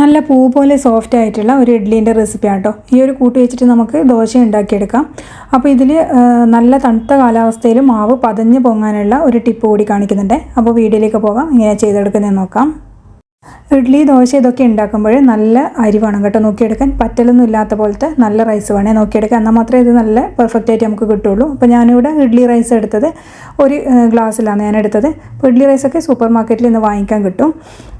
നല്ല പൂ പോലെ സോഫ്റ്റ് ആയിട്ടുള്ള ഒരു ഇഡ്ഡലീൻ്റെ റെസിപ്പിയാണ് കേട്ടോ. ഈ ഒരു കൂട്ട് വെച്ചിട്ട് നമുക്ക് ദോശ ഉണ്ടാക്കിയെടുക്കാം. അപ്പോൾ ഇതിൽ നല്ല തണുത്ത കാലാവസ്ഥയിൽ മാവ് പതഞ്ഞ് പൊങ്ങാനുള്ള ഒരു ടിപ്പ് കൂടി കാണിക്കുന്നുണ്ട്. അപ്പോൾ വീഡിയോയിലേക്ക് പോകാം, ഇങ്ങനെ ചെയ്തെടുക്കുന്നതെന്ന് നോക്കാം. ഇഡ്ഡലി ദോശ ഇതൊക്കെ ഉണ്ടാക്കുമ്പോൾ നല്ല അരി വേണം കേട്ടോ നോക്കിയെടുക്കാൻ. പറ്റലൊന്നും ഇല്ലാത്ത പോലത്തെ നല്ല റൈസ് വേണേ നോക്കിയെടുക്കാൻ, എന്നാൽ മാത്രമേ ഇത് നല്ല പെർഫെക്റ്റ് ആയിട്ട് നമുക്ക് കിട്ടുള്ളൂ. അപ്പോൾ ഞാനിവിടെ ഇഡ്ഡലി റൈസ് എടുത്തത് ഒരു ഗ്ലാസ്സിലാണ് ഞാൻ എടുത്തത്. അപ്പോൾ ഇഡ്ഡലി റൈസൊക്കെ സൂപ്പർ മാർക്കറ്റിൽ നിന്ന് വാങ്ങിക്കാൻ കിട്ടും.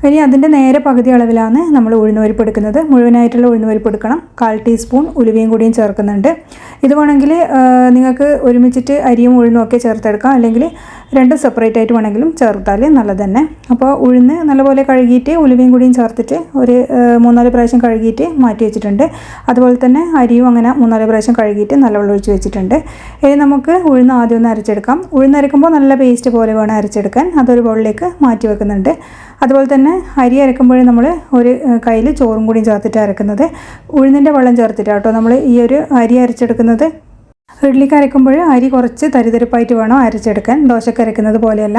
ഇനി അതിൻ്റെ നേരെ പകുതി അളവിലാണ് നമ്മൾ ഉഴുന്നുപരിപ്പ് എടുക്കുന്നത്. മുഴുവനായിട്ടുള്ള ഉഴുന്നുപരിപ്പ് എടുക്കണം. 1/4 ടീസ്പൂൺ ഉലുവയും കൂടിയും ചേർക്കുന്നുണ്ട്. ഇത് വേണമെങ്കിൽ നിങ്ങൾക്ക് ഒരുമിച്ചിട്ട് അരിയും ഉഴുന്നും ഒക്കെ ചേർത്തെടുക്കാം, അല്ലെങ്കിൽ രണ്ടും സെപ്പറേറ്റ് ആയിട്ട് വേണമെങ്കിലും ചേർത്താൽ നല്ലത് തന്നെ. അപ്പോൾ ഉഴുന്ന് നല്ലപോലെ കഴുകിയിട്ട് ഉലുവയും കൂടിയും ചേർത്തിട്ട് ഒരു 3-4 പ്രാവശ്യം കഴുകിയിട്ട് മാറ്റി വെച്ചിട്ടുണ്ട്. അതുപോലെ തന്നെ അരിയും അങ്ങനെ 3-4 പ്രാവശ്യം കഴുകിയിട്ട് നല്ല വെള്ളം ഒഴിച്ച് വെച്ചിട്ടുണ്ട്. ഇനി നമുക്ക് ഉഴുന്ന് ആദ്യം ഒന്ന് അരച്ചെടുക്കാം. ഉഴുന്നരക്കുമ്പോൾ നല്ല പേസ്റ്റ് പോലെ വേണം അരച്ചെടുക്കാൻ. അതൊരു ബൗളിലേക്ക് മാറ്റി വെക്കുന്നുണ്ട്. അതുപോലെ തന്നെ അരി അരക്കുമ്പോൾ നമ്മൾ ഒരു കയ്യിൽ ചോറും കൂടിയും ചേർത്തിട്ട് അരക്കുന്നത്. ഉഴുന്നിൻ്റെ വെള്ളം ചേർത്തിട്ടാണ് കേട്ടോ നമ്മൾ ഈ ഒരു അരി അരച്ചെടുക്കുന്നത്. ഇഡ്ഡലിക്ക് അരക്കുമ്പോൾ അരി കുറച്ച് തരിതരിപ്പായിട്ട് വേണം അരച്ചെടുക്കാൻ. ദോശക്ക് അരക്കുന്നത് പോലെയല്ല.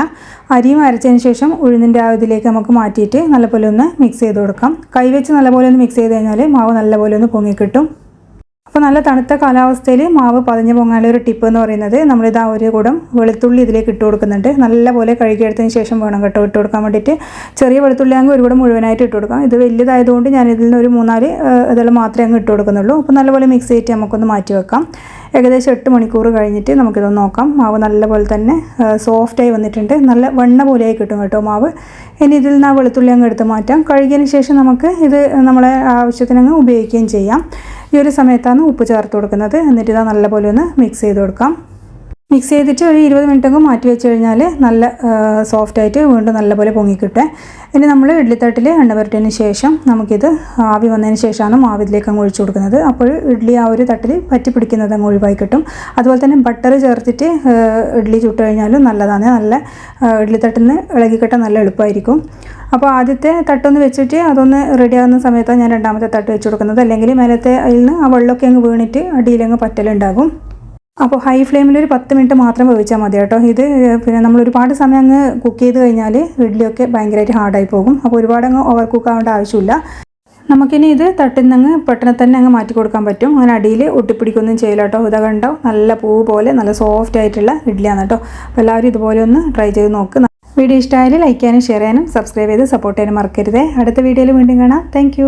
അരിയും അരച്ചതിന് ശേഷം ഉഴുന്നിൻ്റെ ആ ഇതിലേക്ക് നമുക്ക് മാറ്റിയിട്ട് നല്ലപോലെ ഒന്ന് മിക്സ് ചെയ്ത് കൊടുക്കാം. കൈവച്ച് നല്ലപോലെ ഒന്ന് മിക്സ് ചെയ്ത് കഴിഞ്ഞാൽ മാവ് നല്ലപോലെ ഒന്ന് പൊങ്ങിക്കിട്ടും. അപ്പോൾ നല്ല തണുത്ത കാലാവസ്ഥയിൽ മാവ് പതഞ്ഞ് പൊങ്ങാനുള്ള ഒരു ടിപ്പ് എന്ന് പറയുന്നത്, നമ്മളിതാ ഒരു കൂടം വെളുത്തുള്ളി ഇതിലേക്ക് ഇട്ട് കൊടുക്കുന്നുണ്ട്. നല്ലപോലെ കഴുകിയെടുത്തതിന് ശേഷം വേണം കേട്ടോ ഇട്ട് കൊടുക്കാൻ വേണ്ടിയിട്ട്. ചെറിയ വെളുത്തുള്ളി ആണെങ്കിൽ ഒരു കൂടം മുഴുവനായിട്ട് ഇട്ട് കൊടുക്കാം. ഇത് വലിയതായതുകൊണ്ട് ഞാൻ ഇതിൽ നിന്ന് ഒരു 3-4 ഇതെല്ലാം മാത്രമേ അങ്ങ് ഇട്ട് കൊടുക്കുന്നുള്ളൂ. അപ്പോൾ നല്ലപോലെ മിക്സ് ചെയ്തിട്ട് നമുക്കൊന്ന് മാറ്റി വെക്കാം. ഏകദേശം 8 മണിക്കൂർ കഴിഞ്ഞിട്ട് നമുക്കിതൊന്ന് നോക്കാം. മാവ് നല്ലപോലെ തന്നെ സോഫ്റ്റായി വന്നിട്ടുണ്ട്. നല്ല വെണ്ണ പോലെയായി കിട്ടും കേട്ടോ മാവ്. ഇനി ഇതിൽ നിന്ന് ആ വെളുത്തുള്ളി അങ്ങ് എടുത്ത് മാറ്റാം. കഴുകിയതിന് ശേഷം നമുക്ക് ഇത് നമ്മളെ ആവശ്യത്തിനങ്ങ് ഉപയോഗിക്കുകയും ചെയ്യാം. ഈ ഒരു സമയത്താണ് ഉപ്പ് ചേർത്ത് കൊടുക്കുന്നത്. എന്നിട്ട് ഇതാ നല്ലപോലെ ഒന്ന് മിക്സ് ചെയ്ത് കൊടുക്കാം. മിക്സ് ചെയ്തിട്ട് ഒരു 20 മിനിറ്റൊക്കെ മാറ്റി വെച്ച് കഴിഞ്ഞാൽ നല്ല സോഫ്റ്റായിട്ട് വീണ്ടും നല്ലപോലെ പൊങ്ങിക്കിട്ടെ. ഇനി നമ്മൾ ഇഡ്ഡലിത്തട്ടിൽ എണ്ണ പുരട്ടിയതിന് ശേഷം നമുക്കിത് ആവി വന്നതിന് ശേഷമാണ് മാവ് ഇതിലേക്ക് അങ്ങ് ഒഴിച്ചു കൊടുക്കുന്നത്. അപ്പോൾ ഇഡ്ഡലി ആ ഒരു തട്ടിൽ പറ്റി പിടിക്കുന്നത് അങ്ങ് ഒഴിവായി കിട്ടും. അതുപോലെ തന്നെ ബട്ടർ ചേർത്തിട്ട് ഇഡ്ഡലി ചുട്ട് കഴിഞ്ഞാലും നല്ലതാണ്. നല്ല ഇഡ്ഡലിത്തട്ടിൽ നിന്ന് ഇളകിക്കിട്ടാൻ നല്ല എളുപ്പമായിരിക്കും. അപ്പോൾ ആദ്യത്തെ തട്ടൊന്ന് വെച്ചിട്ട് അതൊന്ന് റെഡിയാകുന്ന സമയത്താണ് ഞാൻ രണ്ടാമത്തെ തട്ട് വെച്ച് കൊടുക്കുന്നത്. അല്ലെങ്കിൽ മേലത്തെ അതിൽ നിന്ന് ആ വെള്ളമൊക്കെ അങ്ങ് വീണിട്ട് അടിയിലങ്ങ് പറ്റലുണ്ടാകും. അപ്പോൾ ഹൈ ഫ്ലെയിമിൽ ഒരു 10 മിനിറ്റ് മാത്രം വേവിച്ചാൽ മതി കേട്ടോ. ഇത് പിന്നെ നമ്മൾ ഒരുപാട് സമയം അങ്ങ് കുക്ക് ചെയ്ത് കഴിഞ്ഞാൽ ഇഡ്ഡലിയൊക്കെ ഭയങ്കരമായിട്ട് ഹാർഡായി പോകും. അപ്പോൾ ഒരുപാട് അങ്ങ് ഓവർ കുക്ക് ആവേണ്ട ആവശ്യമില്ല. നമുക്കിനി ഇത് തട്ടിൽ നിന്ന് പെട്ടെന്ന് തന്നെ അങ്ങ് മാറ്റി കൊടുക്കാൻ പറ്റും. അങ്ങനെ അടിയിൽ ഒട്ടിപ്പിടിക്കൊന്നും ചെയ്യില്ല കേട്ടോ. ഇതൊക്കെ കണ്ടോ, നല്ല പൂ പോലെ നല്ല സോഫ്റ്റ് ആയിട്ടുള്ള ഇഡ്ഡലിയാണ് കേട്ടോ. അപ്പോൾ എല്ലാവരും ഇതുപോലെ ഒന്ന് ട്രൈ ചെയ്ത് നോക്ക്. വീഡിയോ ഇഷ്ടമായാലും ലൈക്ക് ചെയ്യാനും ഷെയർ ചെയ്യാനും സബ്സ്ക്രൈബ് ചെയ്ത് സപ്പോർട്ട് ചെയ്യാനും മറക്കരുതേ. അടുത്ത വീഡിയോയിൽ വീണ്ടും കാണാം. താങ്ക്